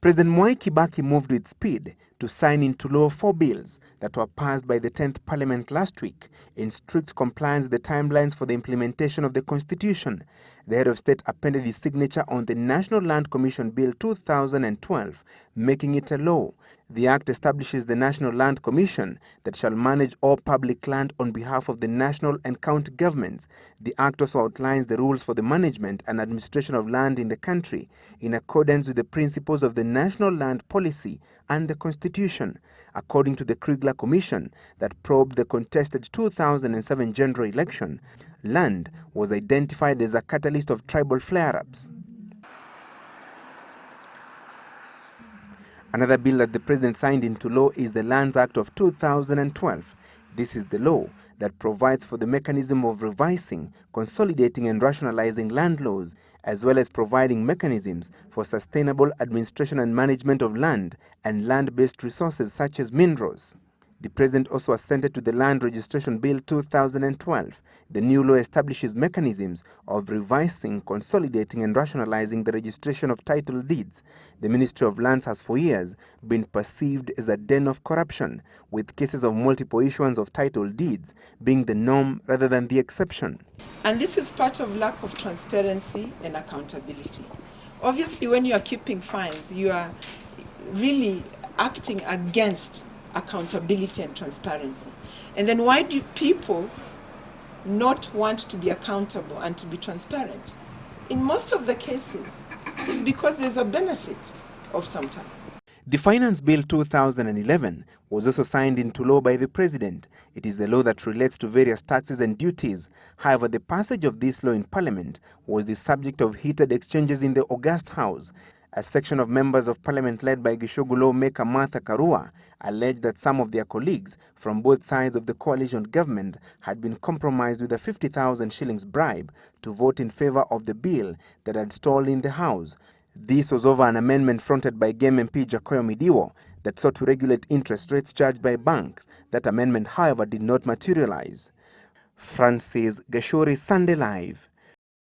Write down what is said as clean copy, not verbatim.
President Kibaki moved with speed to sign into law 4 bills that were passed by the 10th Parliament last week in strict compliance with the timelines for the implementation of the Constitution. The head of state appended his signature on the National Land Commission Bill 2012, making it a law. The Act establishes the National Land Commission that shall manage all public land on behalf of the national and county governments. The Act also outlines the rules for the management and administration of land in the country in accordance with the principles of the National Land Policy and the Constitution. According to the Kriegler Commission that probed the contested 2007 general election, land was identified as a catalyst of tribal flare-ups. Another bill that the president signed into law is the Lands Act of 2012. This is the law that provides for the mechanism of revising, consolidating and rationalizing land laws, as well as providing mechanisms for sustainable administration and management of land and land-based resources such as minerals. The president also assented to the Land Registration Bill 2012. The new law establishes mechanisms of revising, consolidating and rationalizing the registration of title deeds. The Ministry of Lands has for years been perceived as a den of corruption, with cases of multiple issuance of title deeds being the norm rather than the exception. And this is part of lack of transparency and accountability. Obviously, when you are keeping fines, you are really acting against accountability and transparency. And then why do people not want to be accountable and to be transparent? In most of the cases, it's because there's a benefit of some time. The Finance Bill 2011 was also signed into law by the president. It is the law that relates to various taxes and duties. However, the passage of this law in Parliament was the subject of heated exchanges in the August House. A section of members of Parliament led by Gishogu lawmaker Martha Karua alleged that some of their colleagues from both sides of the coalition government had been compromised with a 50,000 shillings bribe to vote in favor of the bill that had stalled in the House. This was over an amendment fronted by Game MP Jakoyo Midiwo that sought to regulate interest rates charged by banks. That amendment, however, did not materialize. Francis Gashuri, Sunday Live.